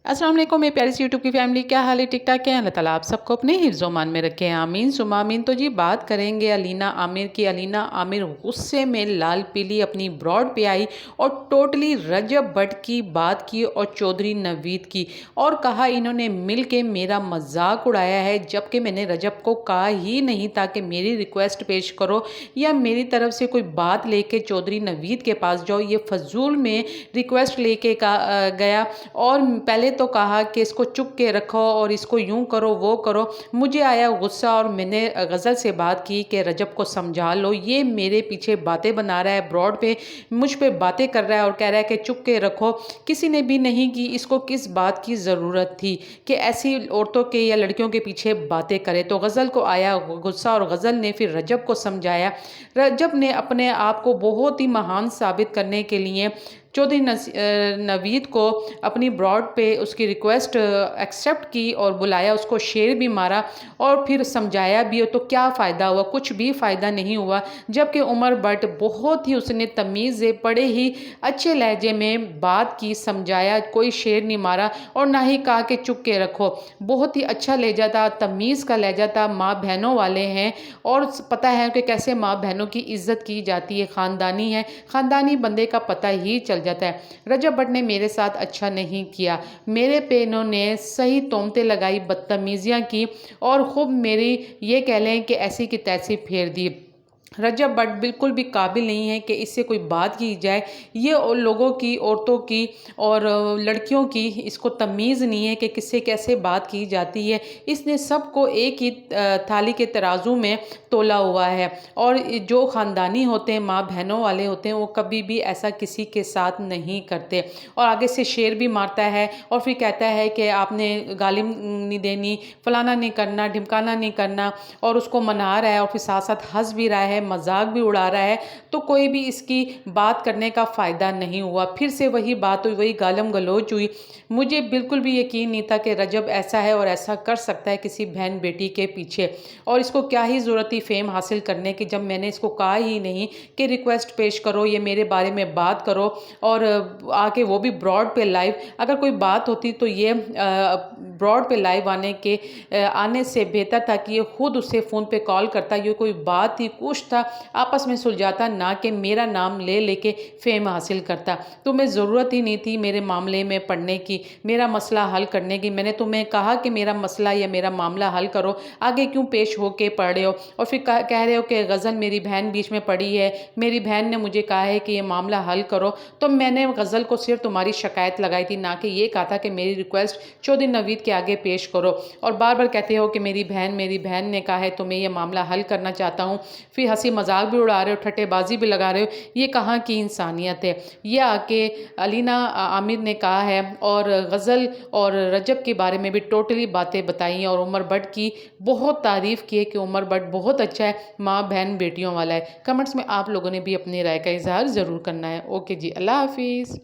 अस्सलाम वालेकुम मेरी प्यारी सी यूट्यूब की फैमिली, क्या हाल है? ठीक ठाक है? अल्लाह ताला आप सबको अपने हिफ्ज़-ओ-मान में रखे, आमीन सुम्मा आमीन। तो जी बात करेंगे अलीना आमिर की। अलीना आमिर गुस्से में लाल पीली अपनी ब्रॉड पे आई और टोटली रजब भट्ट की बात की और चौधरी नवीद की, और कहा इन्होंने मिल के मेरा मजाक उड़ाया है, जबकि मैंने रजब को कहा ही नहीं था कि मेरी रिक्वेस्ट पेश करो या मेरी तरफ से कोई बात लेके चौधरी नवीद के पास जाओ। ये फजूल में रिक्वेस्ट लेके गया और पहले तो कहा कि इसको चुप के रखो और इसको यूं करो वो करो। मुझे आया गुस्सा और मैंने गज़ल से बात की कि रजब को समझा लो, ये मेरे पीछे बातें बना रहा है, ब्रॉड पे मुझ पे बातें कर रहा है और कह रहा है कि चुप के रखो। किसी ने भी नहीं की, इसको किस बात की ज़रूरत थी कि ऐसी औरतों के या लड़कियों के पीछे बातें करे। तो गज़ल को आया गुस्सा और गज़ल ने फिर रजब को समझाया। रजब ने अपने आप को बहुत ही महान साबित करने के लिए चौधरी नवीद को अपनी ब्रॉड पे उसकी रिक्वेस्ट एक्सेप्ट की और बुलाया, उसको शेर भी मारा और फिर समझाया भी। तो क्या फ़ायदा हुआ? कुछ भी फ़ायदा नहीं हुआ। जबकि उमर भट्ट बहुत ही उसने तमीज़ से बड़े ही अच्छे लहजे में बात की, समझाया, कोई शेर नहीं मारा और ना ही कहा कि चुप के रखो। बहुत ही अच्छा लहजा था, तमीज़ का लहजा था। माँ बहनों वाले हैं और पता है कि कैसे माँ बहनों की इज़्ज़त की जाती है, ख़ानदानी है, ख़ानदानी बंदे का पता ही चल जाता है। रजब भट्ट ने मेरे साथ अच्छा नहीं किया, मेरे पे इन्होंने सही तोहमतें लगाई, बदतमीज़ियाँ की और खूब मेरी ये कह लें कि ऐसी की तैसी फेर दी। रजब भट्ट बिल्कुल भी काबिल नहीं है कि इससे कोई बात की जाए। ये और लोगों की, औरतों की और लड़कियों की इसको तमीज़ नहीं है कि किससे कैसे बात की जाती है। इसने सबको एक ही थाली के तराजू में तोला हुआ है और जो ख़ानदानी होते हैं, माँ बहनों वाले होते हैं, वो कभी भी ऐसा किसी के साथ नहीं करते। और आगे से शेर भी मारता है और फिर कहता है कि आपने गाली नहीं देनी, फलाना नहीं करना, ढिमकाना नहीं करना, और उसको मना रहा है और फिर साथ साथ हंस भी रहा है, मजाक भी उड़ा रहा है। तो कोई भी इसकी बात करने का फ़ायदा नहीं हुआ। फिर से वही बात हुई, वही गालम गलोच हुई। मुझे बिल्कुल भी यकीन नहीं था कि रजब ऐसा है और ऐसा कर सकता है किसी बहन बेटी के पीछे, और इसको क्या ही ज़रूरत थी फेम हासिल करने की, जब मैंने इसको कहा ही नहीं कि रिक्वेस्ट पेश करो, ये मेरे बारे में बात करो। और आके वो भी ब्रॉड पे लाइव। अगर कोई बात होती तो ये ब्रॉड पे लाइव आने से बेहतर था कि ये खुद उससे फ़ोन पे कॉल करता, ये कोई बात थी, कुछ था, आपस में सुलझाता, ना कि मेरा नाम ले लेके फेम हासिल करता। तुम्हें ज़रूरत ही नहीं थी मेरे मामले में पढ़ने की, मेरा मसला हल करने की। मैंने तुम्हें कहा कि मेरा मसला या मेरा मामला हल करो, आगे क्यों पेश हो के पढ़ रहे हो? और फिर कह रहे हो कि गज़ल मेरी बहन बीच में पड़ी है, मेरी बहन ने मुझे कहा है कि ये मामला हल करो। तो मैंने गज़ल को सिर्फ तुम्हारी शिकायत लगाई थी, ना कि ये कहा था कि मेरी रिक्वेस्ट चौधरी नवीद के आगे पेश करो। और बार बार कहते हो कि मेरी बहन ने कहा है तो मैं ये मामला हल करना चाहता हूँ, फिर हंसी मजाक भी उड़ा रहे हो, ठट्टेबाजी भी लगा रहे हो। ये कहाँ की इंसानियत है? ये आके अलीना आमिर ने कहा है और गज़ल और रजब के बारे में भी टोटली बातें बताई हैं और उमर भट्ट की बहुत तारीफ़ की है कि उमर भट्ट बहुत अच्छा है, माँ बहन बेटियों वाला है। कमेंट्स में आप लोगों ने भी अपनी राय का इजहार ज़रूर करना है। ओके जी, अल्लाह हाफिज़।